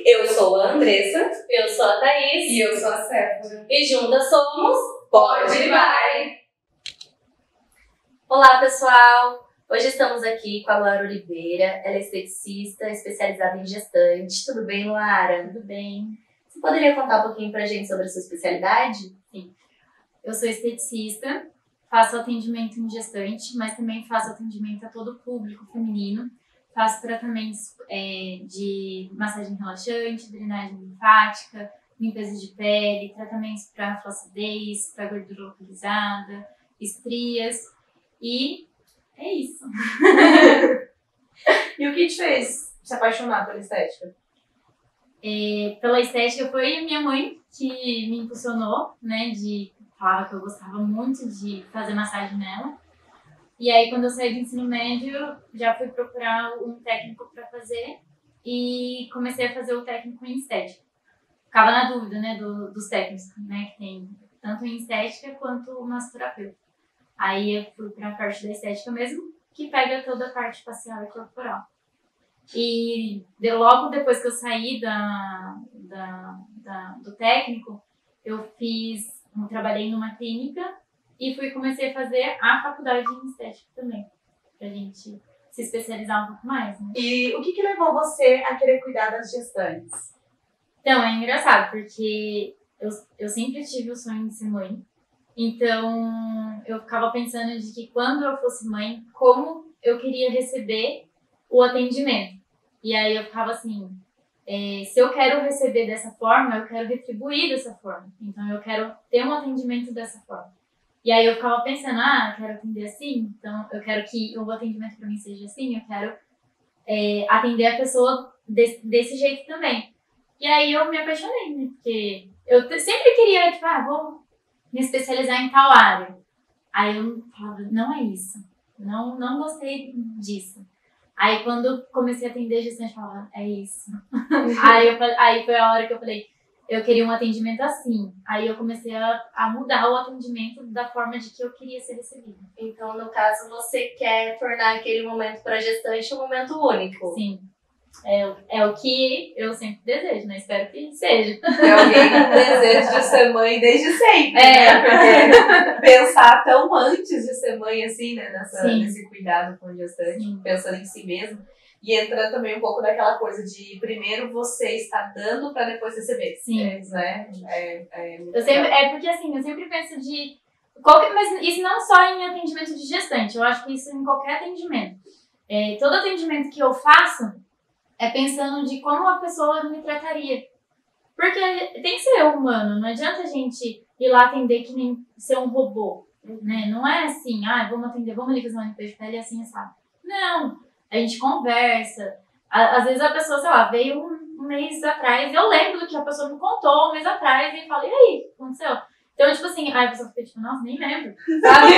Eu sou a Andressa. Eu sou a Thaís. E eu sou a Séfora. E juntas somos Pode e Vai! Olá, pessoal! Hoje estamos aqui com a Luara Oliveira. Ela é esteticista, especializada em gestante. Tudo bem, Luara? Tudo bem. Você poderia contar um pouquinho pra gente sobre a sua especialidade? Sim. Eu sou esteticista, faço atendimento em gestante, mas também faço atendimento a todo o público feminino. Faço tratamentos de massagem relaxante, drenagem linfática, limpeza de pele, tratamentos para flacidez, para gordura localizada, estrias e é isso. E o que te fez se apaixonar pela estética? Pela estética foi a minha mãe que me impulsionou, né, falava que eu gostava muito de fazer massagem nela. E aí, quando eu saí do ensino médio, já fui procurar um técnico para fazer e comecei a fazer o técnico em estética. Ficava na dúvida, né, dos técnicos, né, que tem tanto em estética quanto massoterapeuta. Aí eu fui para a parte da estética mesmo, que pega toda a parte facial e corporal. E logo depois que eu saí do técnico, eu trabalhei numa clínica e comecei a fazer a faculdade em estética também, pra gente se especializar um pouco mais, né? E o que levou você a querer cuidar das gestantes? Então, é engraçado, porque eu sempre tive o sonho de ser mãe. Então, eu ficava pensando de que quando eu fosse mãe, como eu queria receber o atendimento. E aí eu ficava assim, se eu quero receber dessa forma, eu quero retribuir dessa forma. Então, eu quero ter um atendimento dessa forma. E aí eu ficava pensando, eu quero atender assim, então eu quero que o atendimento para mim seja assim, eu quero atender a pessoa desse jeito também. E aí eu me apaixonei, né? Porque eu sempre queria, vou me especializar em tal área. Aí eu falava, não é isso, não gostei disso. Aí quando comecei a atender gestante, eu falava, é isso. Aí foi a hora que eu falei, eu queria um atendimento assim. Aí eu comecei a mudar o atendimento da forma de que eu queria ser recebida. Então, no caso, você quer tornar aquele momento para gestante um momento único. Sim. É o que eu sempre desejo, né? Espero que seja. É alguém com desejo de ser mãe desde sempre, né? Porque pensar tão antes de ser mãe, assim, né? Nesse cuidado com o gestante, pensando em si mesmo. E entra também um pouco daquela coisa de primeiro você está dando para depois receber. Sim. Né? Porque assim, eu sempre penso mas isso não só em atendimento de gestante, eu acho que isso em qualquer atendimento. Todo atendimento que eu faço é pensando de como a pessoa me trataria. Porque tem que ser humano, não adianta a gente ir lá atender que nem ser um robô. Né? Não é assim, vamos ali fazer uma limpeza de pele assim, sabe? Não. A gente conversa. Às vezes a pessoa, sei lá, veio um mês atrás, eu lembro do que a pessoa me contou um mês atrás e falei, e aí, o que aconteceu? Então, tipo assim, a pessoa fica tipo, nossa, nem lembro. Sabe?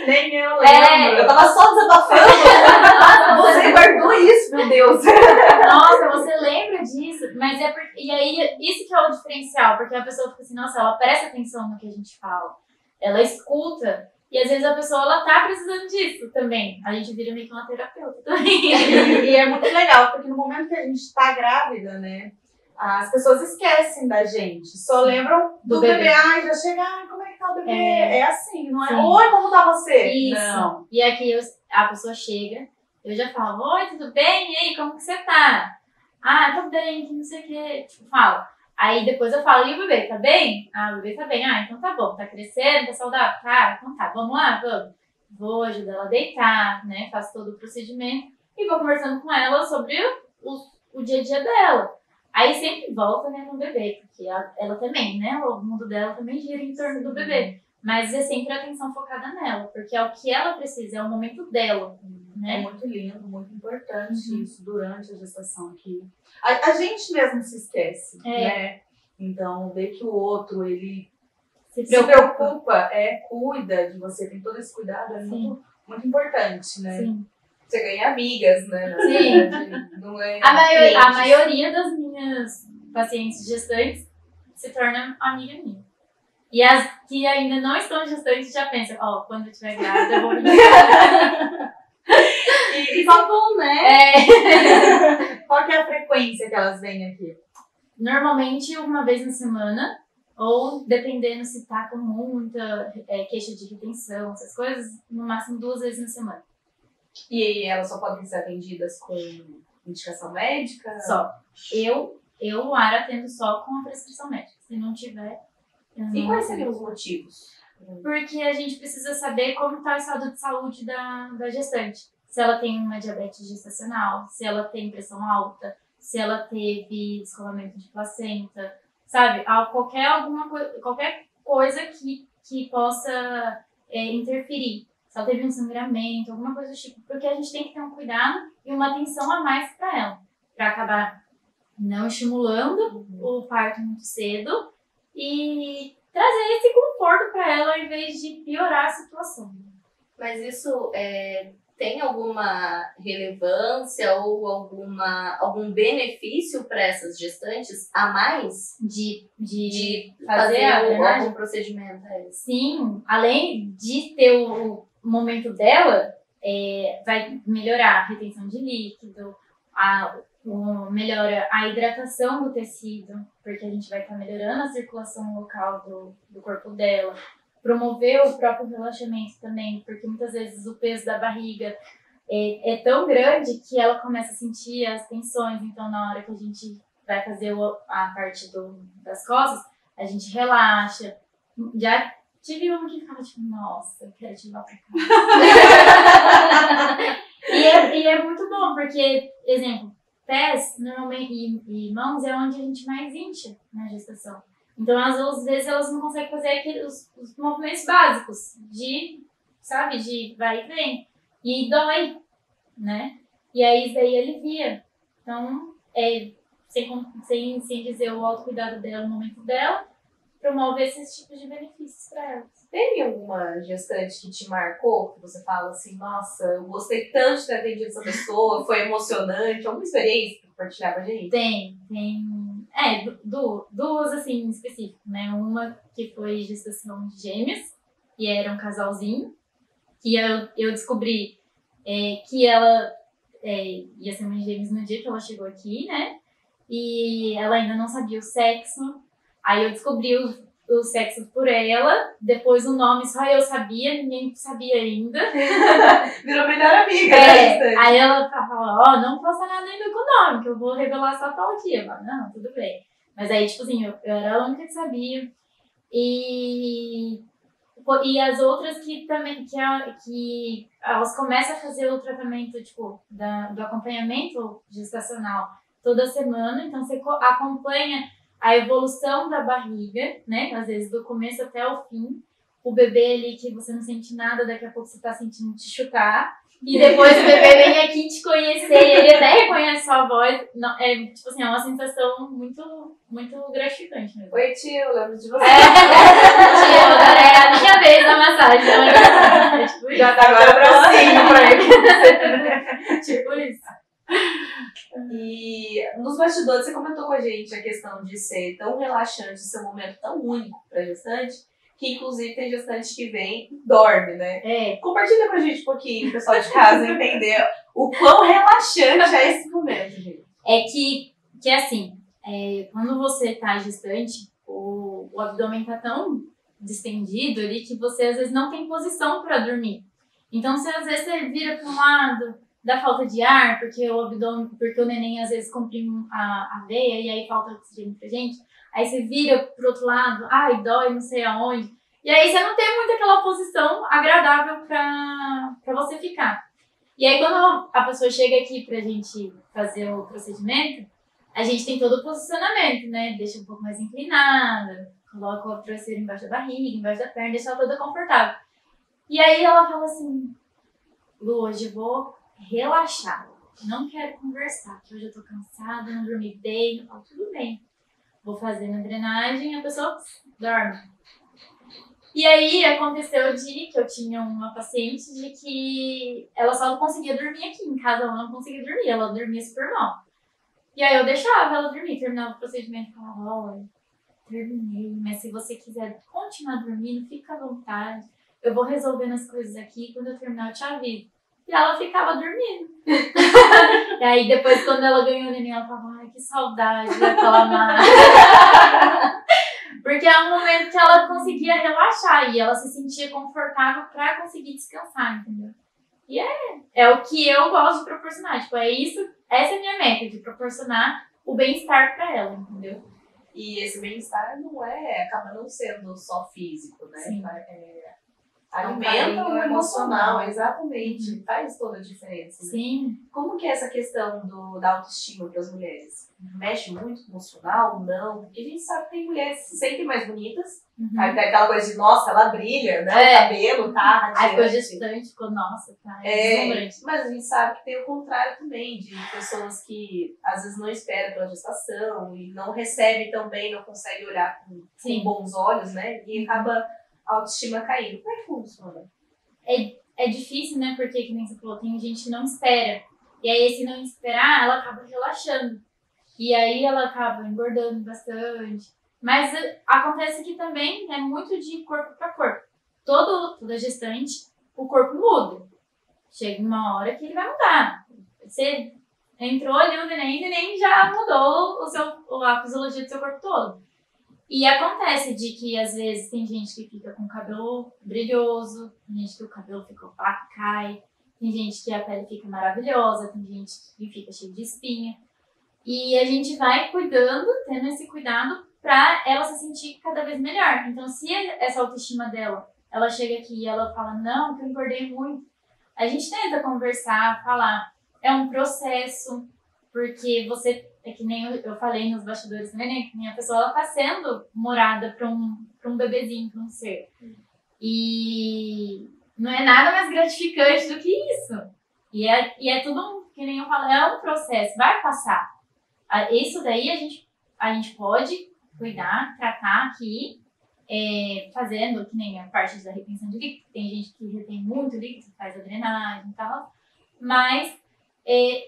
Nem eu lembro. Eu tava só desabafando. Você guardou isso, meu Deus. Nossa, você lembra disso? Mas e aí, isso que é o diferencial, porque a pessoa fica assim, nossa, ela presta atenção no que a gente fala. Ela escuta. E às vezes a pessoa, ela tá precisando disso também. A gente vira meio que uma terapeuta também. E é muito legal, porque no momento que a gente tá grávida, né, as pessoas esquecem da gente. Só lembram do bebê. Já chega, como é que tá o bebê? É assim, não é? Sim. Oi, como tá você? Isso. Não. E aqui a pessoa chega, eu já falo, oi, tudo bem? E aí, como que você tá? Tô bem, que não sei o que. Tipo, falo. Aí depois eu falo, e o bebê, tá bem? O bebê tá bem. Então tá bom, tá crescendo, tá saudável? Tá, então tá, vamos lá, vamos. Vou ajudar ela a deitar, né? Faço todo o procedimento e vou conversando com ela sobre o dia a dia dela. Aí sempre volta, né, no bebê, porque ela também, né? O mundo dela também gira em torno do bebê. Mas é sempre a atenção focada nela, porque é o que ela precisa, é o momento dela. Né? É muito lindo, muito importante isso durante a gestação. Que a gente mesmo se esquece, né? Então, ver que o outro, ele se preocupa, cuida de você, tem todo esse cuidado, é muito, muito importante, né? Sim. Você ganha amigas, né? Sim. Não ganha a maioria das minhas pacientes gestantes se torna amiga minha. E as que ainda não estão gestantes já pensam, quando eu estiver grávida eu vou vir. E só bom, né? qual que é a frequência que elas vêm aqui? Normalmente uma vez na semana, ou dependendo se tá com muita queixa de retenção, essas coisas, no máximo 2 vezes na semana. E elas só podem ser atendidas com indicação médica? Só. Eu, Lara, atendo só com a prescrição médica. Se não tiver, eu não E quais atendo. seriam os motivos? Porque a gente precisa saber como está o estado de saúde da gestante. Se ela tem uma diabetes gestacional, se ela tem pressão alta, se ela teve descolamento de placenta, sabe? Qualquer coisa que possa interferir. Se ela teve um sangramento, alguma coisa do tipo. Porque a gente tem que ter um cuidado e uma atenção a mais para ela. Para acabar não estimulando o parto muito cedo e trazer esse conforto para ela ao invés de piorar a situação. Mas isso tem alguma relevância ou algum benefício para essas gestantes a mais De fazer a drenagem? algum procedimento? Sim, além de ter o momento dela, vai melhorar a retenção de líquido, melhora a hidratação do tecido, porque a gente vai estar melhorando a circulação local do corpo dela, promover o próprio relaxamento também, porque muitas vezes o peso da barriga é tão grande que ela começa a sentir as tensões, então na hora que a gente vai fazer a parte das costas, a gente relaxa. Já tive um que fala, tipo, nossa, eu quero te levar pra casa. e é muito bom, porque, exemplo, pés normalmente, e mãos é onde a gente mais incha na gestação. Então, às vezes, elas não conseguem fazer os movimentos básicos de vai e vem. E dói, né? E aí, isso daí alivia. Então, sem dizer o autocuidado dela no momento dela, promove esses tipos de benefícios para ela. Teve alguma gestante que te marcou, que você fala assim, nossa, eu gostei tanto de ter atendido essa pessoa, foi emocionante, alguma experiência pra compartilhar com a gente? Tem. Duas, assim, em específico, né? Uma que foi gestação de gêmeas, e era um casalzinho, que eu descobri que ela ia ser mãe de gêmeos no dia que ela chegou aqui, né? E ela ainda não sabia o sexo. Aí eu descobri o sexo por ela, depois o nome só eu sabia, ninguém sabia ainda. Virou melhor amiga, né? Aí ela falava, não posta nada ainda com o nome, que eu vou revelar só tal dia. Eu falava, não, tudo bem. Mas aí, tipo assim, eu era a única que sabia. E as outras que também, que elas começam a fazer o tratamento, tipo, do acompanhamento gestacional toda semana, então você acompanha a evolução da barriga, né? Às vezes do começo até o fim. O bebê ali que você não sente nada, daqui a pouco você tá sentindo te chutar. E depois o bebê vem aqui te conhecer e ele até reconhece sua voz. Não, tipo assim, é uma sensação muito, muito gratificante mesmo. Oi, tio, eu lembro de você. Tio, é a minha vez da massagem. É tipo isso. Já tá agora pra cima. Tipo isso. E nos bastidores você comentou com a gente a questão de ser tão relaxante, ser um momento tão único pra gestante, que inclusive tem gestante que vem e dorme, né? Compartilha com a gente um pouquinho, o pessoal de casa entender o quão relaxante é esse momento, gente. É que assim, quando você tá gestante, o abdômen tá tão distendido ali que você às vezes não tem posição pra dormir. Então, às vezes você vira para um lado, dá falta de ar, porque o neném às vezes comprime a veia e aí falta oxigênio pra gente. Aí você vira pro outro lado, ai, dói, não sei aonde. E aí você não tem muito aquela posição agradável pra você ficar. E aí quando a pessoa chega aqui pra gente fazer o procedimento, a gente tem todo o posicionamento, né? Deixa um pouco mais inclinada, coloca o travesseiro embaixo da barriga, embaixo da perna, deixa ela toda confortável. E aí ela fala assim, Lu, hoje eu vou relaxar, não quero conversar, que hoje eu tô cansada, não dormi bem. Eu falo, tudo bem, vou fazer minha drenagem e a pessoa dorme. E aí aconteceu que eu tinha uma paciente de que ela só não conseguia dormir aqui em casa, ela não conseguia dormir, ela dormia super mal. E aí eu deixava ela dormir, terminava o procedimento e falava, olha, terminei, mas se você quiser continuar dormindo, fica à vontade. Eu vou resolvendo as coisas aqui, quando eu terminar eu te aviso. e ela ficava dormindo. E aí depois, quando ela ganhou o neném, ela falava, ai, que saudade daquela mãe. Porque é um momento que ela conseguia relaxar e ela se sentia confortável pra conseguir descansar, entendeu? E é o que eu gosto de proporcionar. Tipo, essa é a minha meta, de proporcionar o bem-estar pra ela, entendeu? E esse bem-estar acaba não sendo só físico, né? Sim. Alimenta o emocional, exatamente. Faz toda a diferença. Né? Sim. Como que é essa questão da autoestima para as mulheres? Mexe muito com o emocional? Não? Porque a gente sabe que tem mulheres que se sentem mais bonitas. Aí tem aquela coisa de, nossa, ela brilha, né? O cabelo tá Aí ficou radiante. gestante, ficou, nossa, tá deslumbrante. Mas a gente sabe que tem o contrário também, de pessoas que às vezes não esperam pela gestação e não recebem tão bem, não conseguem olhar com bons olhos, né? E acaba a autoestima caindo. Como é que funciona? É difícil, né? Porque, que nem você falou, tem gente que não espera. E aí, esse não esperar, ela acaba relaxando. E aí, ela acaba engordando bastante. Mas acontece que também é muito de corpo para corpo. Toda gestante, o corpo muda. Chega uma hora que ele vai mudar. Você entrou ali o neném já mudou a fisiologia do seu corpo todo. E acontece de que, às vezes, tem gente que fica com o cabelo brilhoso, tem gente que o cabelo fica opaco, cai, tem gente que a pele fica maravilhosa, tem gente que fica cheia de espinha. E a gente vai cuidando, tendo esse cuidado, pra ela se sentir cada vez melhor. Então, se essa autoestima dela, ela chega aqui e ela fala, não, que eu engordei muito, a gente tenta conversar, falar, é um processo, porque é que nem eu falei nos bastidores também, né? Que nem a pessoa, ela tá sendo morada pra um bebezinho, pra um ser. E não é nada mais gratificante do que isso. E é tudo, que nem eu falo, é um processo, vai passar. Isso daí a gente pode cuidar, tratar aqui, fazendo, que nem a parte da retenção de líquido. Tem gente que retém muito líquido, faz a drenagem e tal. Mas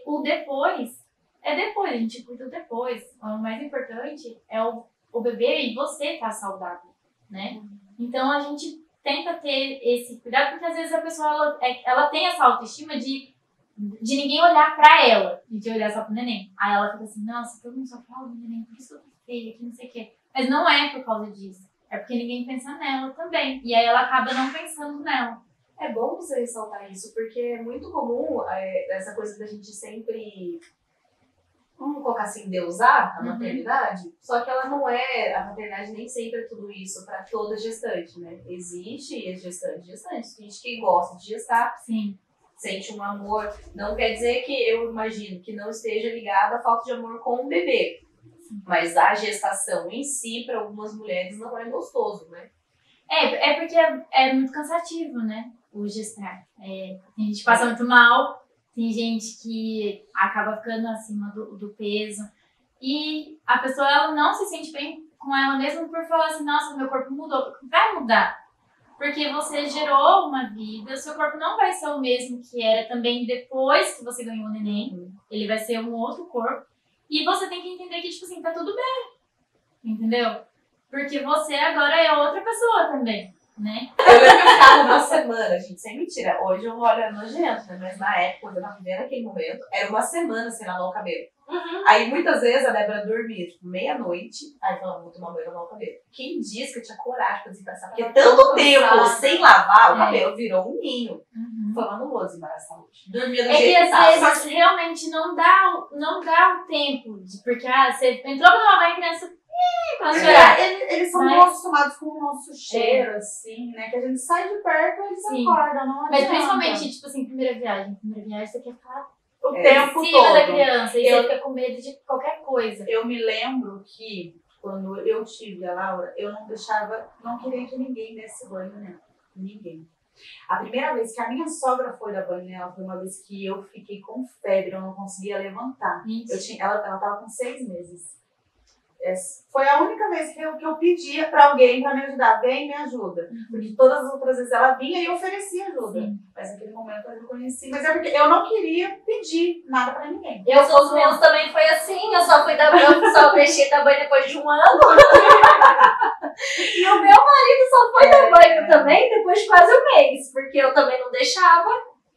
o depois... depois, a gente cuida depois. O mais importante é o bebê e você estar saudável, né? Então, a gente tenta ter esse cuidado, porque às vezes a pessoa, ela tem essa autoestima de ninguém olhar pra ela, e de olhar só pro neném. Aí ela fica assim, nossa, todo mundo só fala do neném, por isso eu tô feia, que não sei o quê. Mas não é por causa disso. É porque ninguém pensa nela também. E aí ela acaba não pensando nela. É bom você ressaltar isso, porque é muito comum essa coisa da gente sempre... Vamos colocar assim, deusar a maternidade, só que ela não é, a maternidade nem sempre é tudo isso para toda gestante, né? Existe gestante, gente que gosta de gestar, sim, sente um amor, não quer dizer que eu imagino que não esteja ligada à falta de amor com o bebê, mas a gestação em si, para algumas mulheres, não é gostoso, né? É porque é muito cansativo, né? O gestar. A gente passa muito mal. Tem gente que acaba ficando acima do peso. E a pessoa, ela não se sente bem com ela mesma por falar assim, nossa, meu corpo mudou. Vai mudar. Porque você gerou uma vida, seu corpo não vai ser o mesmo que era também depois que você ganhou o neném. Ele vai ser um outro corpo. E você tem que entender que, tipo assim, tá tudo bem. Entendeu? Porque você agora é outra pessoa também. Né? Eu lembro que eu ficava uma semana, gente, sem mentira. Hoje eu olho nojento, né? Mas na época, quando eu tava vivendo aquele momento, era uma semana sem lavar o cabelo. Aí muitas vezes a Débora dormia, tipo, meia-noite. Aí falava, vou tomar banho e lavar o cabelo. Quem disse que eu tinha coragem pra desembaraçar? Porque tanto tempo sem lavar, o cabelo virou um ninho. Falando, não vou desembaraçar hoje. Dormia do jeito que tava. Às vezes realmente não dá o tempo. Porque você entrou pra lavar a criança. Eles são muito acostumados com o nosso cheiro, assim, né? Que a gente sai de perto e eles acordam, não adianta. Mas principalmente, tipo assim, primeira viagem. Primeira viagem você quer ficar o tempo em cima todo da criança. E você fica com medo de qualquer coisa. Eu me lembro que quando eu tive a Laura, eu não queria que ninguém desse banho nela. Ninguém. A primeira vez que a minha sogra foi dar banho nela foi uma vez que eu fiquei com febre, eu não conseguia levantar. Ela tava com 6 meses. Foi a única vez que eu pedia pra alguém pra me ajudar. Vem, me ajuda. Porque todas as outras vezes ela vinha e eu oferecia ajuda. Mas naquele momento eu reconheci. Mas é porque eu não queria pedir nada pra ninguém. Os meus também foi assim. Eu só deixei dar banho depois de 1 ano. E o meu marido só foi dar banho também depois de quase 1 mês. Porque eu também não deixava.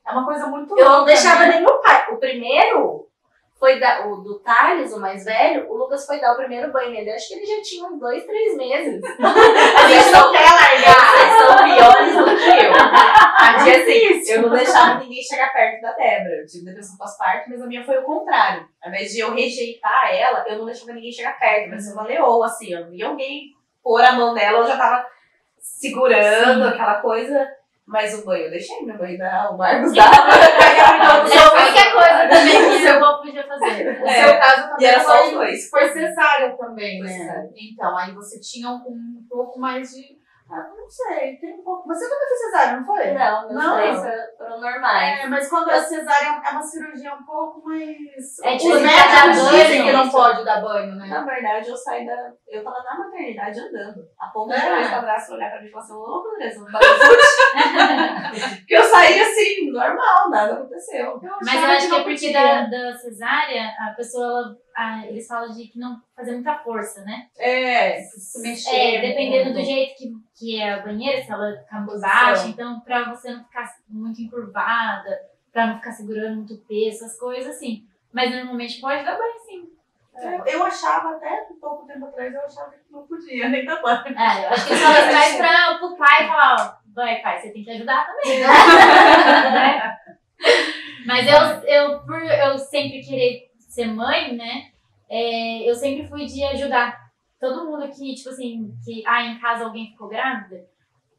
É uma coisa muito Eu não louca, deixava né? nem meu pai. O primeiro foi o do Thales, o mais velho. O Lucas foi dar o primeiro banho nele. Acho que ele já tinha uns 2, 3 meses. A gente não quer largar. Vocês são piores do que eu. A dia assim, eu não deixava ninguém chegar perto da Débora. Eu tive depressão pós-parto, mas a minha foi o contrário. Ao invés de eu rejeitar ela, eu não deixava ninguém chegar perto. Mas uma leoa, assim, eu via alguém pôr a mão nela, eu já tava segurando aquela coisa. Mas o banho eu deixei, meu banho dá, o Marcos dava. Qualquer coisa também que o seu avô podia fazer. O seu caso E também era só os dois. foi cesárea também, Foi né? cesárea. Então, aí você tinha um pouco mais de... não sei, tem um pouco... Mas você também fez cesárea, não foi? Não, meus Não. 3 foram normais. Mas quando é cesárea é uma cirurgia um pouco mais... É tipo, Os você médicos dar dizem banho, que não isso. pode dar banho, né? Na verdade, eu tava na maternidade andando. A ponto de É. o abraço olhar pra mim e falar assim, ô, Andressa, não bateu fute? Porque eu saí assim, normal, nada aconteceu. Mas eu acho que é porque da cesárea, a pessoa, eles falam de que não fazer muita força, né? Se mexer. Dependendo do jeito que é a banheira, se ela ficar muito baixa, então pra você não ficar muito encurvada, pra não ficar segurando muito peso, essas coisas assim. Mas normalmente pode dar banho sim. Eu achava até um pouco tempo atrás, eu achava que não podia nem dar banho. Eu acho que eles falam mais pro pai falar, ó, vai pai, você tem que ajudar também, né? Mas por eu sempre querer ser mãe, né, eu sempre fui de ajudar. Todo mundo que, tipo assim, em casa alguém ficou grávida,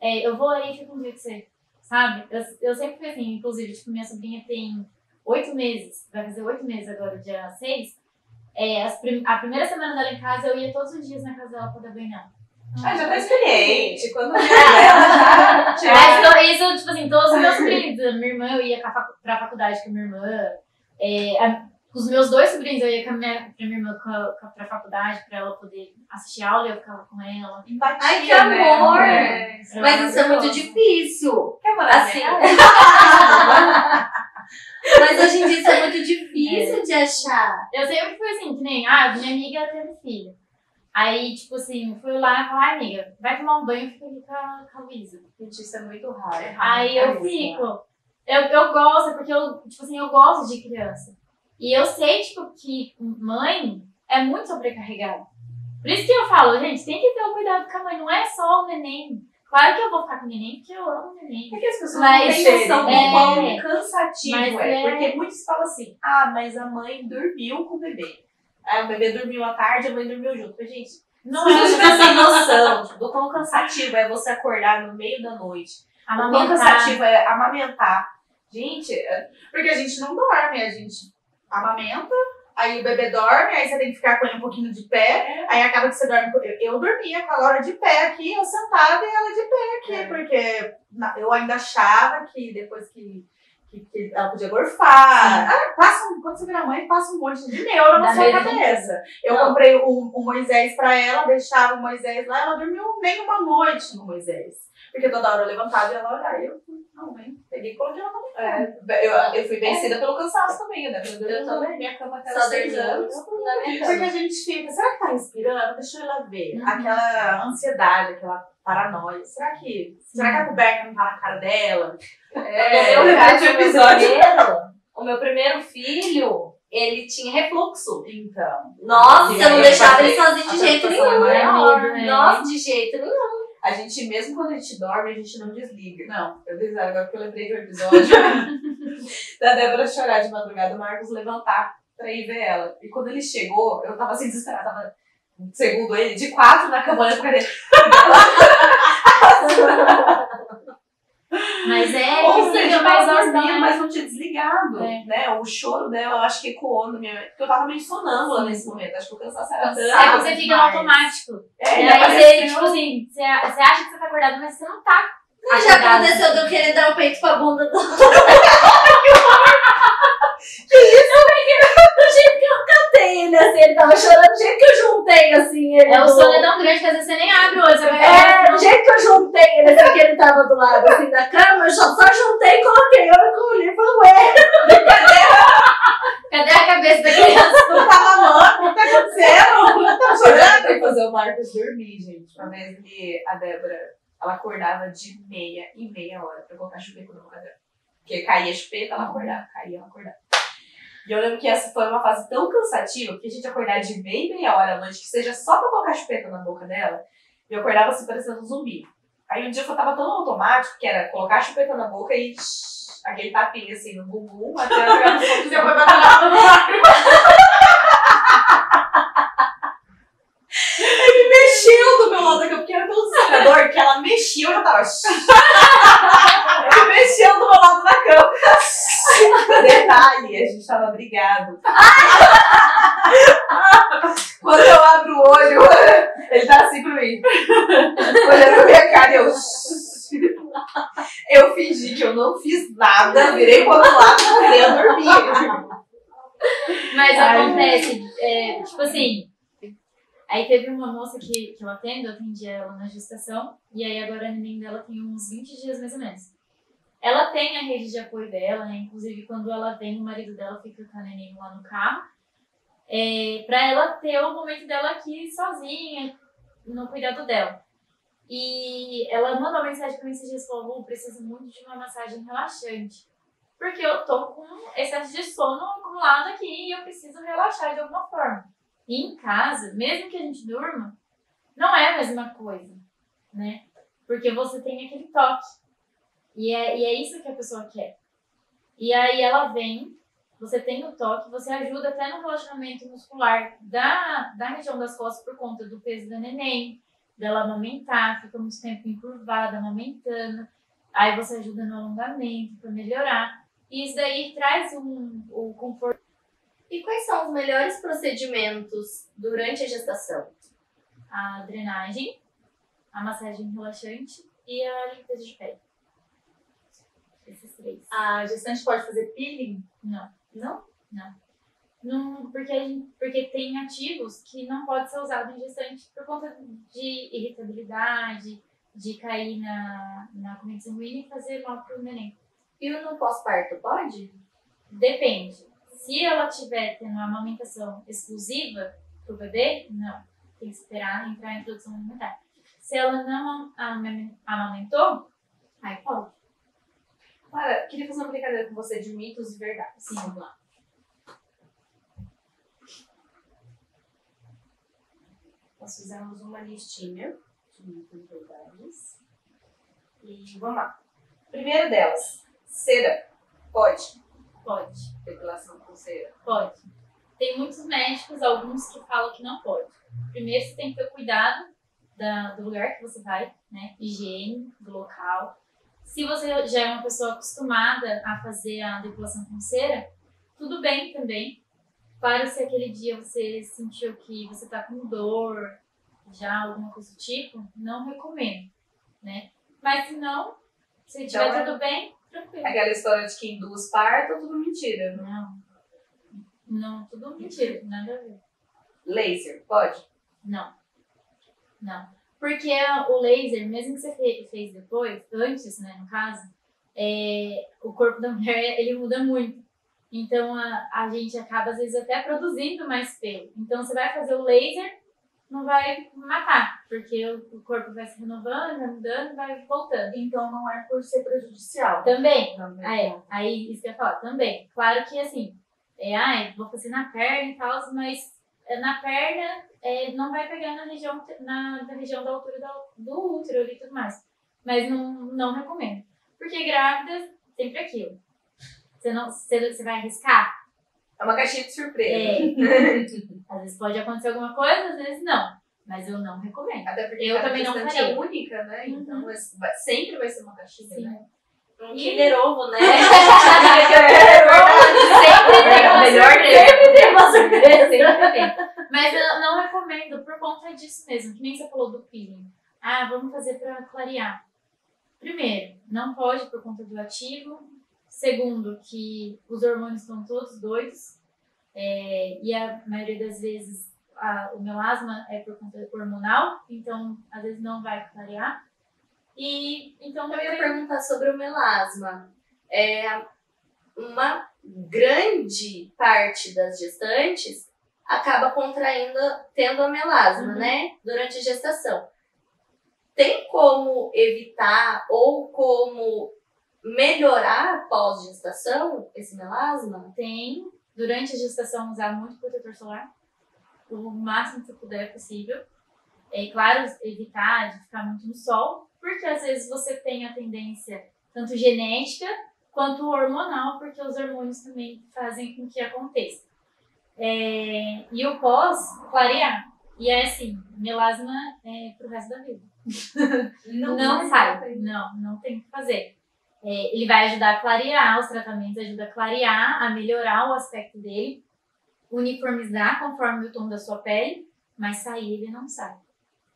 eu vou aí e fico um dia com você, sabe? Eu sempre fui assim, inclusive, tipo, minha sobrinha tem 8 meses, vai fazer 8 meses agora, dia 6. A primeira semana dela em casa, eu ia todos os dias na casa dela pra dar banho nela. Já tá experiente. Quando eu vi ela, já Mas isso, tipo assim, todos os meus sobrinhos. A minha irmã, eu ia pra faculdade com a minha irmã. Os meus 2 sobrinhos, eu ia pra minha irmã pra faculdade, pra ela poder assistir aula e eu ficava com ela. Empatia, Ai, que amor! né? Mas isso é muito difícil. quer morar Assim. na minha casa? Mas hoje em dia isso é muito difícil de achar. Eu sempre fui assim, que nem, minha amiga teve filho. Aí, tipo assim, fui lá e falei, amiga, vai tomar um banho e fica aqui com a Luísa. Gente, isso é muito raro. Aí eu fico. Eu gosto, porque eu gosto de criança. E eu sei, tipo, que mãe é muito sobrecarregada. Por isso que eu falo, gente, tem que ter um cuidado com a mãe, não é só o neném. Claro que eu vou ficar com o neném, porque eu amo o neném. Porque as pessoas Mas, não têm noção do é, quão cansativo mas é. Porque muitos falam assim, mas a mãe dormiu com o bebê. Aí o bebê dormiu à tarde, a mãe dormiu junto. Mas, gente, não é tipo, sem noção do quão cansativo é você acordar no meio da noite. O quão Amamentar. cansativo é amamentar. Gente, Porque a gente não dorme, a gente amamenta, aí o bebê dorme, aí você tem que ficar com ele um pouquinho de pé, aí acaba que você dorme. Eu dormia com a Laura de pé aqui, eu sentada e ela de pé aqui, porque eu ainda achava que depois que ela podia gorfar. Quando você vira mãe, passa um monte de neuro na Da sua mesma cabeça. Eu comprei o Moisés pra ela, deixava o Moisés lá, ela dormiu nem uma noite no Moisés. Porque toda hora eu levantava e ela olhava, eu não, vem, peguei e coloquei ela também. eu fui vencida pelo cansaço também, né? Eu também. Minha cama até Só os 6 dormindo anos. na minha Porque cama. a gente fica, será que tá respirando? Deixa ela ver. Uhum. Aquela ansiedade, aquela paranoia. Será que a coberta não tá na cara dela? No meu caso, o meu primeiro filho, ele tinha refluxo. Então. Nossa, E eu não aí, deixava ele fazer sozinho de a jeito preocupação nenhum. é maior, né? Nossa, de jeito nenhum. A gente, mesmo quando a gente dorme, a gente não desliga. Não. Eu desligo agora porque eu lembrei de um episódio da Débora chorar de madrugada, o Marcos levantar pra ir ver ela. E quando ele chegou, eu tava assim desesperada, tava, segundo ele, de 4 na cama, olhando pra ele. Mas é Ou que seja, fica mais tava dormindo, dormindo, mas não tinha desligado. É. Né? O choro dela, eu acho que ecoou na minha. Porque eu tava meio sonâmbula nesse momento. Acho que o cansaço era tanto. É que você fica no automático. É, E ele aí você, apareceu. tipo assim, você acha que você tá acordado, mas você não tá. Já aconteceu de eu querer dar o peito pra bunda do... Do jeito que eu cantei ele, assim, ele tava chorando, do jeito que eu juntei, assim, ele. O sono é tão grande que às vezes você nem abre o olho. Você vai Do jeito que eu juntei ele, assim, que ele tava do lado, assim, da cama, eu só juntei e coloquei. Eu olhei e falei, ué, cadê a cabeça da criança? Não tá mamando, o que tá acontecendo? Não tá Eu chorando? tentei fazer o Marcos dormir, gente. Uma vez que a Débora, ela acordava de meia em meia hora pra colocar chuveiro na boca dela. Porque caía a chupeta, ela acordava, caía, ela acordava. E eu lembro que essa foi uma fase tão cansativa que a gente acordar de meia hora à noite, que seja só pra colocar a chupeta na boca dela, e eu acordava assim parecendo um zumbi. Aí um dia eu tava tão automático que era colocar a chupeta na boca e aquele tapinha assim no bumbum, até ela pegar no sono e depois bater na boca. Ele mexeu do meu lado da cama, porque era tão desesperador que ela mexia, eu já tava. Ele mexeu do meu lado da cama. Detalhe, a gente tava brigado. Quando eu abro o olho, ele tá assim pra mim, olhando pra minha cara e eu fingi que eu não fiz nada, virei pro outro lado e voltei a dormir. Mas acontece, tipo assim, aí teve uma moça que eu atendi ela na gestação, e aí agora a neném dela tem uns 20 dias mais ou menos. Ela tem a rede de apoio dela, né? Inclusive quando ela vem, o marido dela fica com a neném lá no carro, pra ela ter o momento dela aqui sozinha, no cuidado dela. E ela mandou mensagem pra mim esses dias, falou, preciso muito de uma massagem relaxante. Porque eu tô com excesso de sono acumulado aqui e eu preciso relaxar de alguma forma. E em casa, mesmo que a gente durma, não é a mesma coisa, né? Porque você tem aquele toque. E é isso que a pessoa quer. E aí ela vem, você tem o toque, você ajuda até no relaxamento muscular da região das costas por conta do peso da neném, dela amamentar, fica muito tempo encurvada, amamentando. Aí você ajuda no alongamento para melhorar. E isso daí traz o conforto. E quais são os melhores procedimentos durante a gestação? A drenagem, a massagem relaxante e a limpeza de pele. Esses 3. A gestante pode fazer peeling? Não. Não? Não, porque tem ativos que não pode ser usado em gestante por conta de irritabilidade, de cair na corrente sanguínea e fazer mal pro neném. E no pós-parto pode? Depende. Se ela tiver tendo uma amamentação exclusiva pro bebê, não. Tem que esperar entrar em introdução alimentar. Se ela não amamentou, aí pode. Clara, queria fazer uma brincadeira com você de mitos e verdades. Sim, vamos lá. Nós fizemos uma listinha de mitos e verdades. E vamos lá. Primeira delas, cera. Pode. Pode. Depilação com cera. Pode. Tem muitos médicos, alguns que falam que não pode. Primeiro, você tem que ter cuidado do lugar que você vai, né? Higiene do local. Se você já é uma pessoa acostumada a fazer a depilação com cera, tudo bem também. Claro, se aquele dia você sentiu que você tá com dor, já alguma coisa do tipo, não recomendo, né? Mas se não, se tiver Então, tudo bem, tranquilo. Aquela história de que induz parto, tudo mentira. Né? Não, tudo mentira, nada a ver. Laser. Pode. Não. Porque o laser, mesmo que você fez depois, antes, né, no caso, o corpo da mulher, ele muda muito. Então, a gente acaba, às vezes, até produzindo mais pelo. Então, você vai fazer o laser, não vai matar, porque o corpo vai se renovando, vai mudando, vai voltando. Então não é por ser prejudicial. Também. Aí, isso que eu ia falar, também. Claro que, assim, vou fazer na perna e tal, mas na perna não vai pegar na região da altura do útero e tudo mais. Mas não recomendo. Porque grávida, sempre aquilo. Você vai arriscar? É uma caixinha de surpresa. Às vezes pode acontecer alguma coisa, às vezes não. Mas eu não recomendo. Até porque Eu também não gestante faria. é única, né? Então sempre vai ser uma caixinha, Sim. né? Um Kinder Ovo, né? Sempre tem uma surpresa. Sempre tem. Mas eu não recomendo por conta disso mesmo. Que nem você falou do peeling. Vamos fazer pra clarear. Primeiro, não pode por conta do ativo. Segundo, que os hormônios estão todos doidos. E a maioria das vezes o melasma é por conta hormonal. Então, às vezes não vai clarear. Então, Eu ia perguntar sobre o melasma. Uma grande parte das gestantes acaba tendo a melasma, né? Durante a gestação. Tem como evitar ou como melhorar após gestação esse melasma? Tem, durante a gestação, usar muito protetor solar, o máximo que puder possível. É claro, evitar de ficar muito no sol, porque às vezes você tem a tendência tanto genética quanto hormonal, porque os hormônios também fazem com que aconteça. E o pós, clarear. E é assim, melasma é pro resto da vida. Não sai. Não tem o que fazer. Ele vai ajudar a clarear, os tratamentos ajudam a clarear, a melhorar o aspecto dele, uniformizar conforme o tom da sua pele, mas sair ele não sai.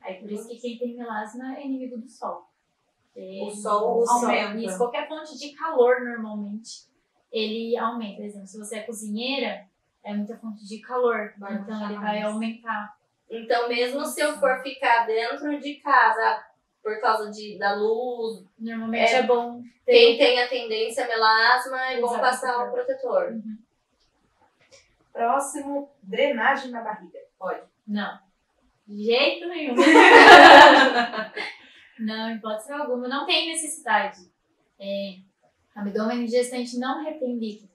Aí por isso que quem tem melasma é inimigo do sol. O sol aumenta. Isso, qualquer fonte de calor normalmente, ele aumenta. Por exemplo, se você é cozinheira, é muita fonte de calor, então ele vai aumentar. Então, mesmo se eu for ficar dentro de casa por causa da luz, Normalmente é bom quem tem a tendência a melasma, é bom Usar passar o protetor. Próximo, drenagem na barriga. Pode. Não. De jeito nenhum. Não, em hipótese alguma. Não tem necessidade. Abdômen de gestante não retém líquido.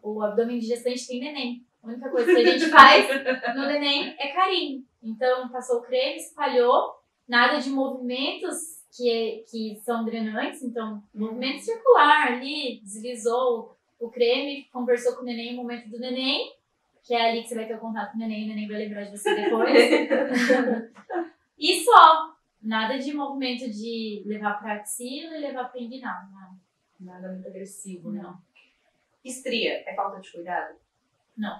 O abdômen de gestante tem neném. A única coisa que a gente faz no neném é carinho. Então, passou o creme, espalhou. Nada de movimentos que são drenantes. Então, movimento circular ali. Deslizou o creme, conversou com o neném no momento do neném. Que é ali que você vai ter o contato com o neném. O neném vai lembrar de você depois. E só. Nada de movimento de levar pra axila e levar pra inguinal. Nada muito agressivo, né? Não. Estria, é falta de cuidado? Não.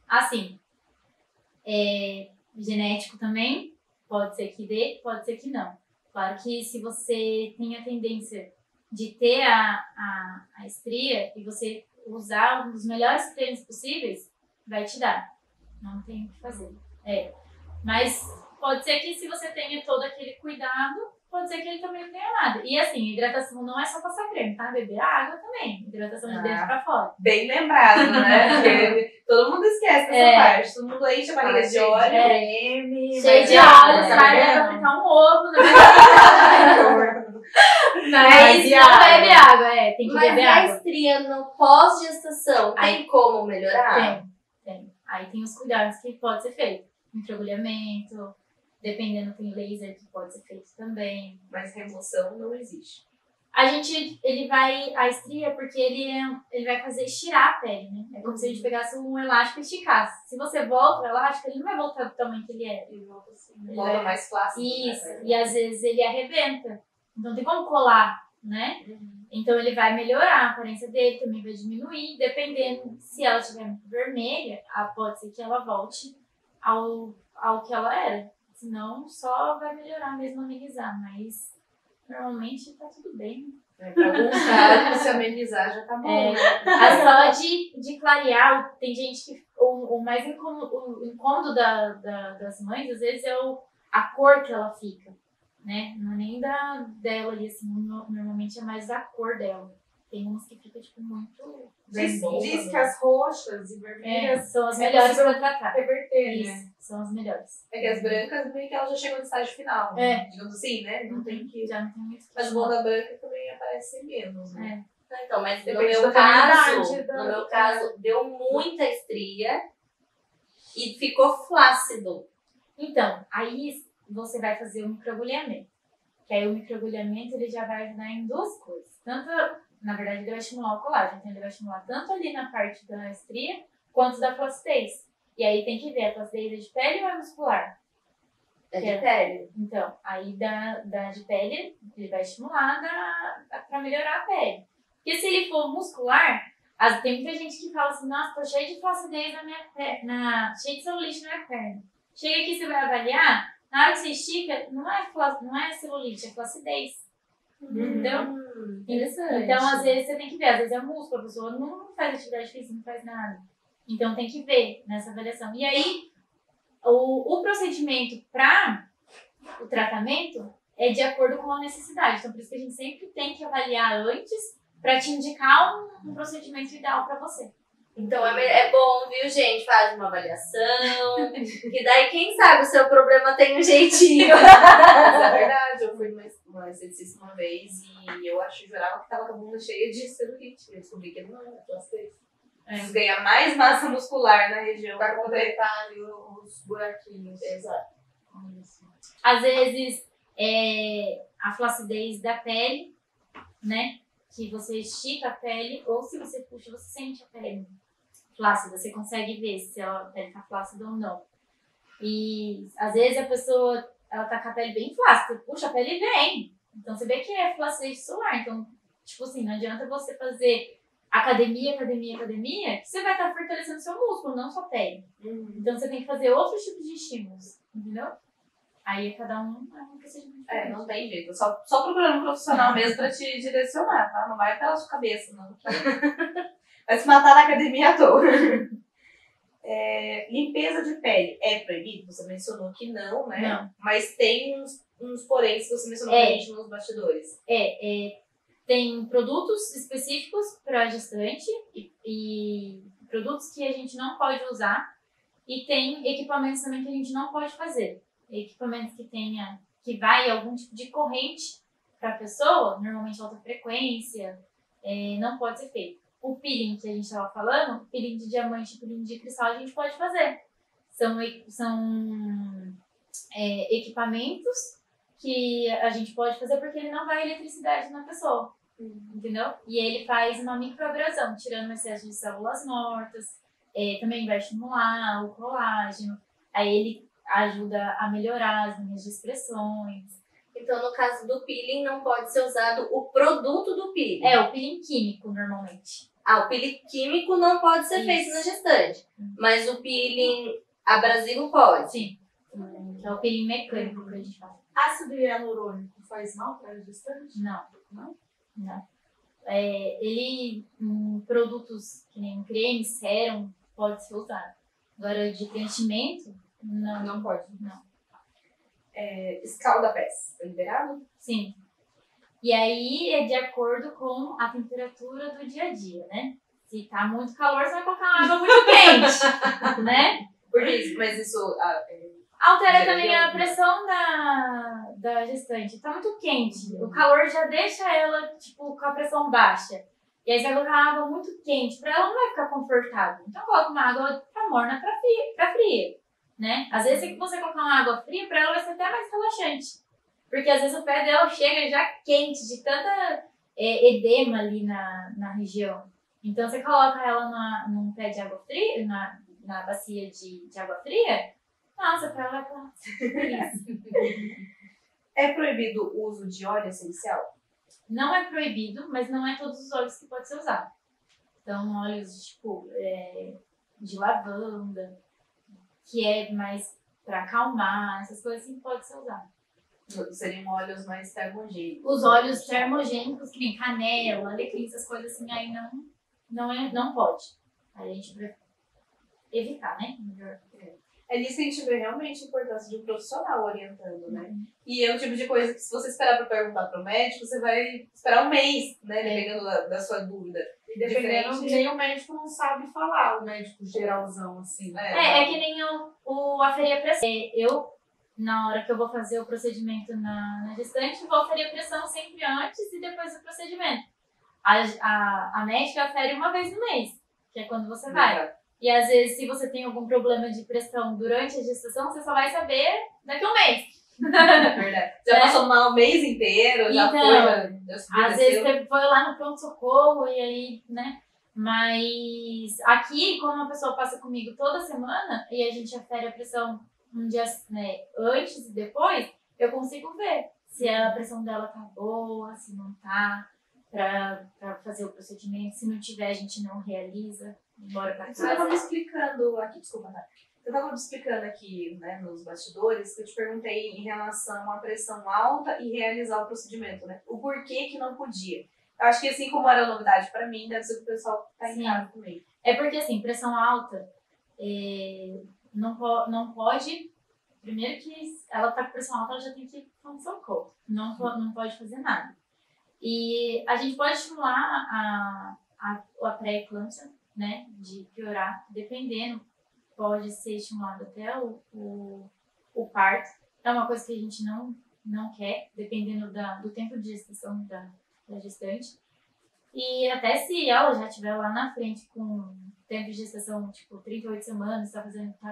Assim, genético também, pode ser que dê, pode ser que não. Claro que se você tem a tendência de ter a estria e você usar um dos melhores cremes possíveis, vai te dar. Não tem o que fazer. Mas pode ser que se você tenha todo aquele cuidado, pode ser que ele também não tenha nada. E assim, hidratação não é só passar creme, tá? Beber água também. Hidratação de dentro pra fora. Bem lembrado, né? Porque todo mundo esquece dessa parte. Todo mundo enche a barriga de óleo, creme. Cheio de água, óleo, tá sai vendo? pra fritar um ovo na Mas não bebe água, tem que Mas beber e a água. estria no pós-gestação, tem como melhorar? Tem. Aí tem os cuidados que pode ser feito. Microagulhamento, dependendo, tem laser que pode ser feito também. Mas remoção não existe. A estria, porque ele vai fazer estirar a pele, né? É como se a gente pegasse um elástico e esticasse. Se você volta o elástico, ele não vai voltar do tamanho que ele é. Ele volta assim. Volta mais flácido. Isso, né? e às vezes ele arrebenta. Então tem como colar, né? Então ele vai melhorar, a aparência dele também vai diminuir. Dependendo, se ela estiver muito vermelha, pode ser que ela volte ao que ela era. Senão só vai melhorar mesmo, amenizar. Mas normalmente tá tudo bem. Pra alguns casos, se amenizar já tá bom, né? A só de clarear, tem gente que o mais incômodo das mães, às vezes, é a cor que ela fica, né? Não é nem dela ali, assim, normalmente é mais da cor dela. Tem umas que ficam, tipo, muito... Diz que as roxas e vermelhas são as melhores pra tratar. reverter, Isso, né? são as melhores. É que as brancas, meio que elas já chegam no estágio final. Digamos assim, né? Não tem que... Já não tem muito que Mas o bom da branca também aparece menos, né? Então, mas no Depende meu da tonalidade caso, deu muita estria e ficou flácido. Então, aí você vai fazer o microagulhamento. Que aí o microagulhamento ele já vai ajudar em duas coisas. Tanto, na verdade, ele vai estimular o colágeno. Então, ele vai estimular tanto ali na parte da estria, quanto da flacidez. E aí tem que ver, a flacidez é de pele ou é muscular? É de pele. Então, aí da de pele, ele vai estimular pra melhorar a pele. Porque se ele for muscular, tem muita gente que fala assim, nossa, tô cheio de flacidez na minha perna, cheio de celulite na minha perna. Chega aqui, você vai avaliar, na hora que você estica, não é celulite, é flacidez. Entendeu? Interessante. Então, às vezes, você tem que ver. Às vezes é músculo, a pessoa não faz atividade física, não faz nada. Então, tem que ver nessa avaliação. E aí, o procedimento para o tratamento é de acordo com a necessidade. Então, por isso que a gente sempre tem que avaliar antes para te indicar um procedimento ideal para você. Então é bom, viu, gente? Faz uma avaliação. Que daí, quem sabe, o seu problema tem um jeitinho. Mas é verdade, eu fui uma esteticista uma vez e eu jurava que tava com a bunda cheia de celulite. Eu descobri que não era flacidez. Preciso ganhar mais massa muscular na região Pra pra poder... completar ali os buraquinhos. Exato. Às vezes, a flacidez da pele, né? Que você estica a pele, ou se você puxa, você sente a pele flácida. Você consegue ver se a pele tá flácida ou não. E às vezes a pessoa, ela tá com a pele bem flácida, puxa, a pele vem. Então você vê que é flacidez solar. Então, tipo assim, não adianta você fazer academia, que você vai estar fortalecendo seu músculo, não sua pele. Então você tem que fazer outros tipos de estímulos, entendeu? Aí cada um é um procedimento diferente. Não tem jeito. Só procurando um profissional mesmo pra te direcionar, tá? Não vai pela sua cabeça, não. Vai se matar na academia à toa. Limpeza de pele é proibido? Você mencionou que não, né? Não. Mas tem uns poréns que você mencionou pra gente nos bastidores. Tem produtos específicos para gestante e produtos que a gente não pode usar e tem equipamentos também que a gente não pode fazer. Equipamentos que vai algum tipo de corrente para a pessoa, normalmente alta frequência, não pode ser feito. O peeling que a gente estava falando, peeling de diamante e peeling de cristal, a gente pode fazer. São equipamentos que a gente pode fazer porque ele não vai eletricidade na pessoa, entendeu? E ele faz uma microabrasão, tirando o excesso de células mortas, também vai estimular o colágeno, aí ele ajuda a melhorar as linhas de expressões. Então, no caso do peeling, não pode ser usado o produto do peeling. O peeling químico, normalmente. O peeling químico não pode ser feito na gestante, mas o peeling abrasivo pode. Sim, que é o peeling mecânico que a gente fala. Ácido hialurônico faz mal para a gestante? Não. Produtos que nem creme, sérum, pode ser usado. Agora, de preenchimento, não pode. Não. Escalda-pés, é liberado? Sim. E aí é de acordo com a temperatura do dia a dia, né? Se tá muito calor, você vai colocar uma água muito quente, né? Por isso, mas isso... Altera também a pressão da gestante. Tá muito quente. O calor já deixa ela, tipo, com a pressão baixa. E aí você vai colocar água muito quente. Pra ela não vai ficar confortável. Então coloca uma água pra morna, pra fria, né? Às vezes, se você colocar uma água fria, pra ela vai ser até mais relaxante. Porque às vezes o pé dela chega já quente, de tanta edema ali na região. Então você coloca ela num pé de água fria, na bacia de água fria, nossa, pra ela vai isso. É proibido o uso de óleo essencial? Não é proibido, mas não é todos os óleos que pode ser usado. Então, óleos tipo de lavanda, que é mais pra acalmar, essas coisas assim pode ser usado. Seriam óleos mais termogênicos. Os óleos termogênicos, que nem canela, alecrim, essas coisas assim, aí não pode. Aí a gente prefere evitar, né? Melhor. É nisso que a gente vê realmente a importância de um profissional orientando, né? E é um tipo de coisa que se você esperar pra perguntar pro médico, você vai esperar um mês, né? Dependendo da sua dúvida. E dependendo, nem o médico não sabe falar, o médico geralzão, assim. É que nem o aferir a pressão. Eu, na hora que eu vou fazer o procedimento na gestante, vou aferir a pressão sempre antes e depois do procedimento. A médica afere uma vez no mês, que é quando você vai. E às vezes, se você tem algum problema de pressão durante a gestação, você só vai saber daqui a um mês. Verdade. Já passou mal o mês inteiro, já foi. Às vezes você foi lá no pronto-socorro e aí, né? Mas aqui, como a pessoa passa comigo toda semana e a gente afere a pressão um dia, né, antes e depois, eu consigo ver se a pressão dela tá boa, se não tá, pra fazer o procedimento. Se não tiver, a gente não realiza. Bora pra casa. Você estava me explicando aqui, desculpa, tá? Você estava me explicando aqui, né, nos bastidores, que eu te perguntei em relação à pressão alta e realizar o procedimento, né? O porquê que não podia. Eu acho que assim como era novidade para mim, deve ser que o pessoal tá em casa também. É porque assim, pressão alta não pode. Primeiro que ela tá com pressão alta, ela já tem que ir para um socorro. Não pode fazer nada. E a gente pode estimular a pré-eclâmpsia, né, de piorar, dependendo, pode ser estimulado até o parto. É uma coisa que a gente não quer, dependendo do tempo de gestação da gestante. E até se ela já estiver lá na frente com tempo de gestação, tipo, 38 semanas, tá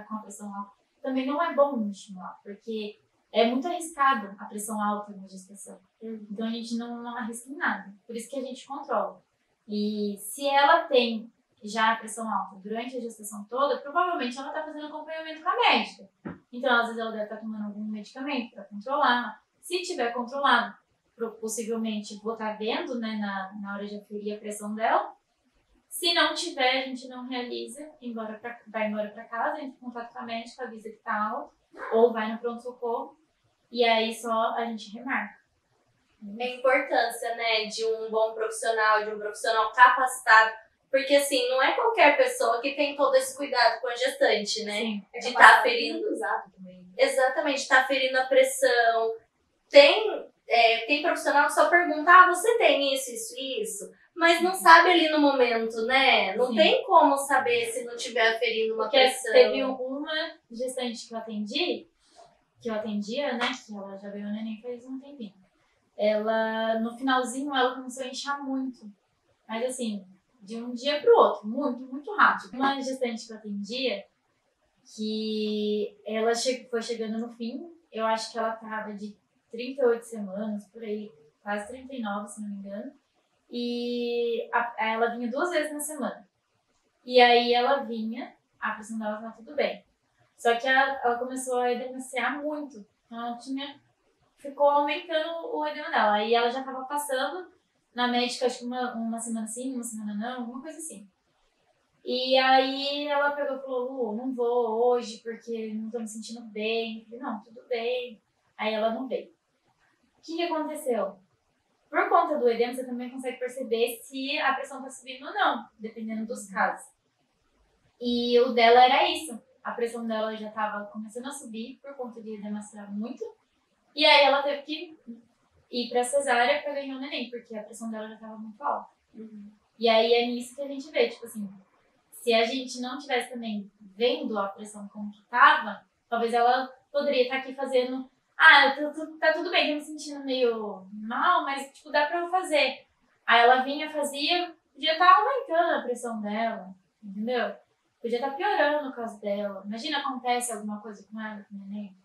com a pressão alta, também não é bom estimular, porque é muito arriscado a pressão alta na gestação. Então a gente não arrisca em nada. Por isso que a gente controla. E se ela tem já a pressão alta durante a gestação toda, provavelmente ela está fazendo acompanhamento com a médica. Então, às vezes, ela deve estar tomando algum medicamento para controlar. Se tiver controlado, possivelmente vou estar vendo, né, na hora de aferir a pressão dela. Se não tiver, a gente não realiza, vai embora para casa, entra em contato com a médica, avisa que está alto, ou vai no pronto-socorro, e aí só a gente remarca. A importância, né, de um bom profissional, de um profissional capacitado, porque assim, não é qualquer pessoa que tem todo esse cuidado com a gestante, né? Sim. De estar aferindo. Também. Exatamente, estar aferindo a pressão. Tem profissional que só pergunta, você tem isso, isso, isso? Mas não sabe ali no momento, né? Não Sim. tem como saber se não estiver aferindo uma Porque pressão. teve uma gestante que eu atendia, né, que ela já veio o neném faz um tempinho. Ela, no finalzinho, ela começou a inchar muito. Mas assim, de um dia pro outro, muito, muito rápido. Uma gestante que eu atendia, que ela foi chegando no fim, eu acho que ela tava de 38 semanas, por aí, quase 39, se não me engano. E ela vinha 2 vezes na semana. E aí ela vinha, a pressão dela tava tudo bem. Só que ela começou a edemenciar muito. Então ela ficou aumentando o edema dela. Aí ela já tava passando na médica, acho que uma semana sim, uma semana não, alguma coisa assim. E aí ela pegou e falou, Lu, não vou hoje porque não tô me sentindo bem. Eu falei, não, tudo bem. Aí ela não veio. O que aconteceu? Por conta do edema, você também consegue perceber se a pressão tá subindo ou não, dependendo dos casos. E o dela era isso. A pressão dela já tava começando a subir por conta de edemenciar muito. E aí ela teve que ir pra cesárea pra ganhar o neném, porque a pressão dela já tava muito alta. E aí é nisso que a gente vê, tipo assim, se a gente não tivesse também vendo a pressão como que tava, talvez ela poderia estar aqui fazendo, tá tudo bem, tô me sentindo meio mal, mas tipo, dá pra eu fazer. Aí ela vinha, fazia, podia estar aumentando a pressão dela, entendeu? Podia estar piorando o caso dela. Imagina, acontece alguma coisa com ela, com o neném.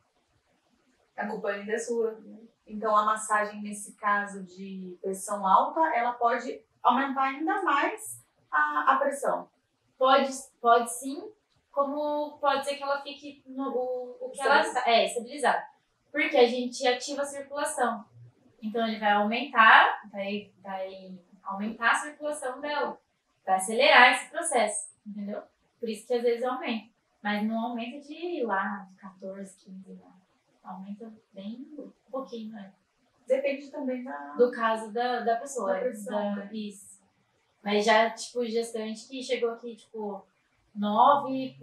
A culpa ainda é sua. Então, a massagem, nesse caso de pressão alta, ela pode aumentar ainda mais a pressão. Pode sim, como pode ser que ela fique o que ela está, estabilizada. Porque a gente ativa a circulação. Então ele vai aumentar, vai aumentar a circulação dela. Vai acelerar esse processo, entendeu? Por isso que às vezes aumenta. Mas não aumenta de lá, 14, 15 lá. Aumenta bem um pouquinho, né? Depende também do caso da pessoa. Da pressão, né? Isso. Mas já, tipo, gestante que chegou aqui, tipo, 9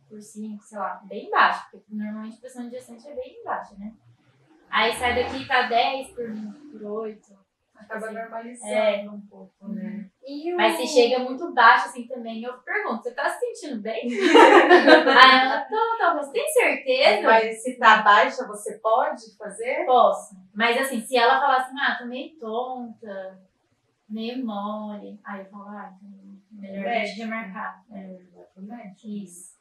por 5, sei lá, bem baixo. Porque normalmente a pressão de gestante é bem baixa, né? Aí sai daqui tá 10 por 8. Acaba assim, normalizando um pouco, né? Mas se chega muito baixo, assim, também, eu pergunto, você tá se sentindo bem? Aí ela, tô, você tem certeza? Mas se tá baixa, você pode fazer? Posso. Mas assim, se ela falar assim, tô meio tonta, meio mole, aí eu falo, então melhor a gente remarcar. Isso.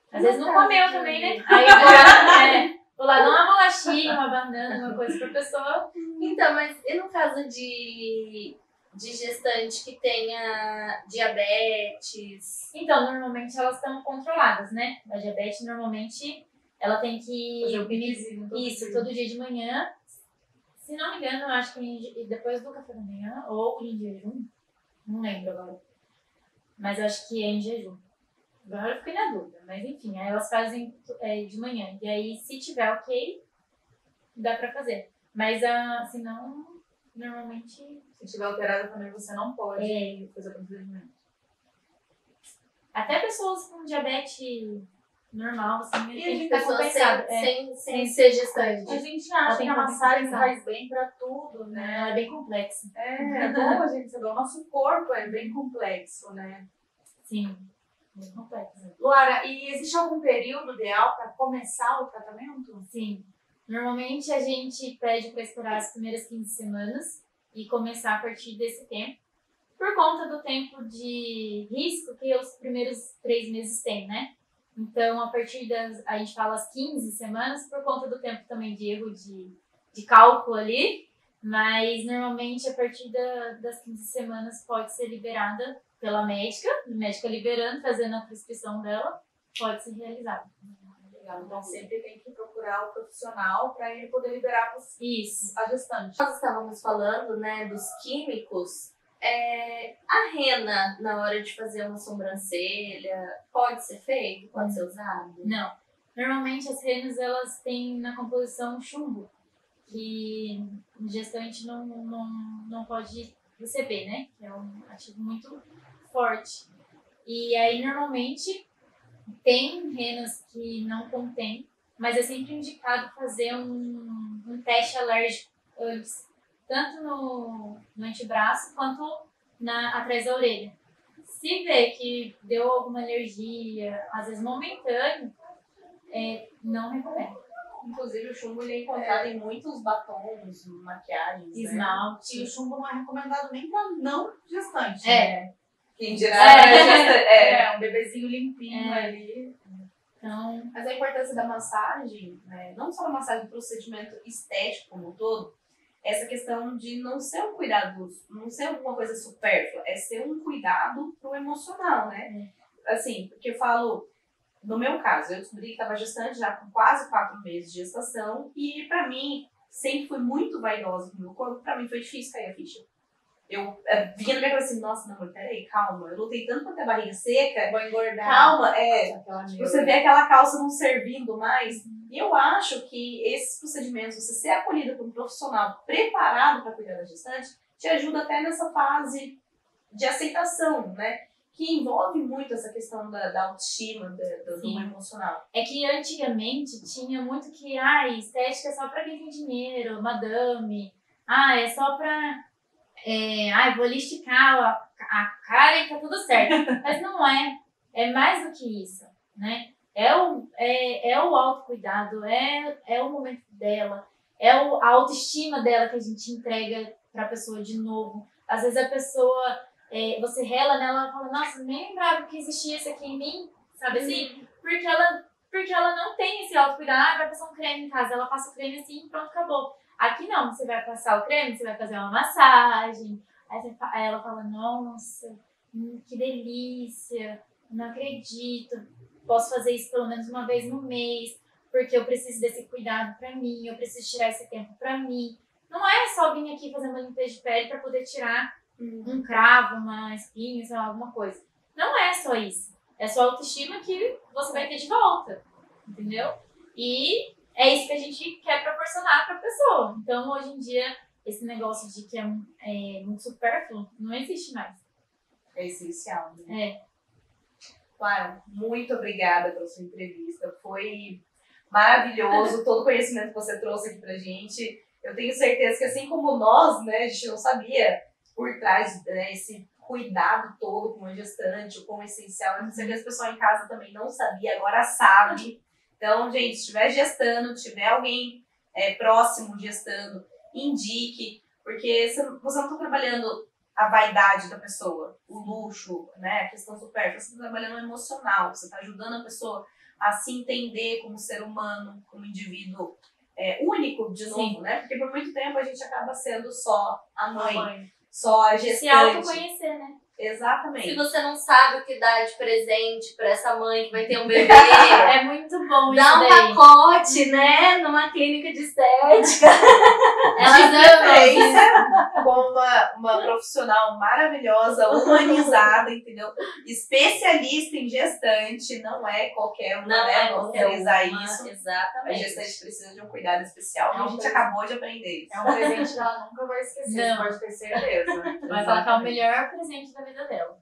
Às vezes não comeu também, né? Aí eu vou lá dar uma bolachinha, uma banana, uma coisa pra pessoa. Então, mas e no caso de gestante que tenha diabetes? Então, normalmente elas estão controladas, né? A diabetes, normalmente, ela tem que... Fazer o piquezinho todo dia de manhã. Se não me engano, eu acho que depois do café da manhã, ou em jejum. Não lembro agora. Mas eu acho que é em jejum. Agora eu fiquei na dúvida. Mas enfim, aí elas fazem de manhã. E aí, se tiver ok, dá pra fazer. Mas se não, normalmente... Se tiver alterada também, você não pode fazer o procedimento. Até pessoas com diabetes normal, assim, E tem que de estar pessoas compensado. sem ser gestante. A gente acha que a massagem faz bem pra tudo, né? Ela é bem complexa. É bom a gente saber. O nosso corpo é bem complexo, né? Sim, bem complexa. Luara, e existe algum período ideal para começar o tratamento? Sim. Normalmente a gente pede para esperar as primeiras 15 semanas e começar a partir desse tempo, por conta do tempo de risco que os primeiros 3 meses têm, né? Então, a partir a gente fala as 15 semanas, por conta do tempo também de erro de cálculo ali, mas normalmente a partir das 15 semanas pode ser liberada pela médica, a médica liberando, fazendo a prescrição dela, pode ser realizada. Legal. Então sempre tem que procurar o profissional para ele poder liberar Isso. a gestante. Nós estávamos falando, né, dos químicos. A rena, na hora de fazer uma sobrancelha, pode ser feito? Pode ser usado? Não. Normalmente as renas, elas têm na composição chumbo, que o gestante não pode receber, né? Que é um ativo muito forte. E aí, normalmente, tem renas que não contém, mas é sempre indicado fazer um teste alérgico antes, tanto no antebraço quanto atrás da orelha. Se vê que deu alguma alergia, às vezes momentâneo, não recomendo. Inclusive, o chumbo ele é encontrado em muitos batons, maquiagens, Esmalte. E o chumbo não é recomendado nem para não gestante. né? Quem dirá Um bebezinho limpinho ali. Então, Mas a importância da massagem, né, não só da massagem, do procedimento estético como um todo, essa questão de não ser um cuidado, não ser alguma coisa supérflua, é ser um cuidado pro emocional, né? Assim, porque eu falo, no meu caso, eu descobri que estava gestante já com quase 4 meses de gestação e pra mim, sempre fui muito vaidosa no meu corpo, pra mim foi difícil cair a ficha. Eu vinha na minha cabeça assim, nossa, não, peraí, calma, eu lutei tanto pra ter a barriga seca, Vou engordar. calma, Tipo, você vê aquela calça não servindo mais. E eu acho que esses procedimentos, você ser acolhida por um profissional preparado para cuidar da gestante, te ajuda até nessa fase de aceitação, né? Que envolve muito essa questão da autoestima, do emocional. é que antigamente tinha muito que, estética é só pra quem tem dinheiro, madame, é só pra, vou ali esticar a cara e tá tudo certo. Mas não é mais do que isso, né? É o autocuidado, é o momento dela, a autoestima dela que a gente entrega pra pessoa de novo. Às vezes a pessoa, você rela nela e fala, nossa, nem lembrava que existia isso aqui em mim, sabe assim? Porque ela não tem esse autocuidado, vai passar um creme em casa, ela passa o creme assim e pronto, acabou. Aqui não, você vai passar o creme, você vai fazer uma massagem, aí ela fala, nossa, que delícia, não acredito. Posso fazer isso pelo menos uma vez no mês, porque eu preciso desse cuidado pra mim, eu preciso tirar esse tempo pra mim. Não é só vir aqui fazer uma limpeza de pele pra poder tirar um cravo, uma espinha, sei lá, alguma coisa. Não é só isso. É só autoestima que você vai ter de volta, entendeu? E é isso que a gente quer proporcionar pra pessoa. Então, hoje em dia, esse negócio de que é muito supérfluo não existe mais. É essencial, né? É. Clara, muito obrigada pela sua entrevista. Foi maravilhoso todo o conhecimento que você trouxe aqui pra gente. Eu tenho certeza que assim como nós, né, a gente não sabia por trás, né, esse cuidado todo com a gestante, o quão essencial. Eu sei que as pessoas em casa também não sabia, agora sabe. Então, gente, se estiver gestando, tiver alguém próximo gestando, indique, porque você não está trabalhando a vaidade da pessoa, o luxo, né, a questão supérflua, você está trabalhando o emocional, você está ajudando a pessoa a se entender como ser humano, como indivíduo único, de novo, Sim. né? Porque por muito tempo a gente acaba sendo só a mãe, Mãe. só a gestante. Se autoconhecer, né? Exatamente. Se você não sabe o que dar de presente pra essa mãe que vai ter um bebê, É muito bom dá isso um daí. pacote, né? Numa clínica de estética. Elas amam. Com uma profissional maravilhosa, humanizada, entendeu? Especialista em gestante, não é qualquer uma, Não né? é Vamos qualquer frisar uma, isso. A exatamente. gestante precisa de um cuidado especial, que a gente acabou de aprender isso. É um presente que ela nunca vai esquecer, Não. você pode ter certeza. Vai falar que é o melhor presente da vida dela.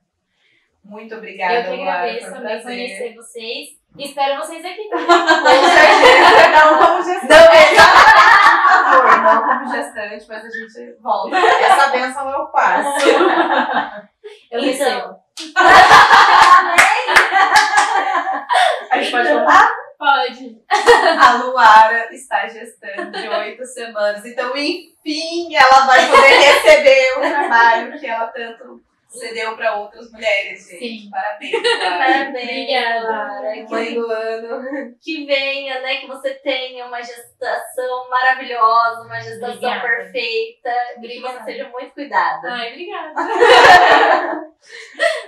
Muito obrigada, Eu que Luara, agradeço foi um também prazer. conhecer vocês. E espero vocês aqui também. Com certeza, não como gestante. Não, por favor, não como gestante, mas a gente volta. Essa benção eu passo. Eu Então, recebo. A gente pode voltar? Pode. A Luara está gestando de 8 semanas. Então, enfim, ela vai poder receber o trabalho que ela tanto cedeu para outras mulheres, gente. Sim. Parabéns, Luara. Parabéns, Obrigada. Lara. Mãe do ano. Que venha, né? Que você tenha uma gestação maravilhosa, uma gestação Obrigada. perfeita. E que você seja muito cuidada. Ai, obrigada.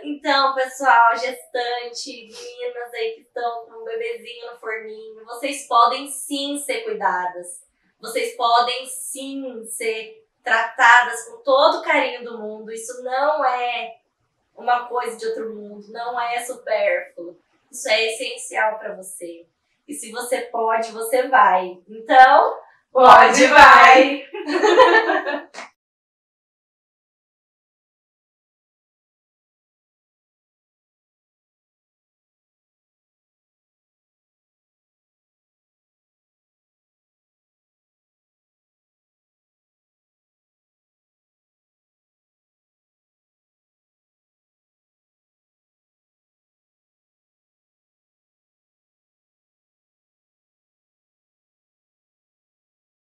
Então, pessoal, gestante, meninas aí que estão com um bebezinho no forninho, vocês podem sim ser cuidadas. Vocês podem sim ser tratadas com todo o carinho do mundo. Isso não é uma coisa de outro mundo, não é supérfluo. Isso é essencial para você. E se você pode, você vai. Então, Pode, vai!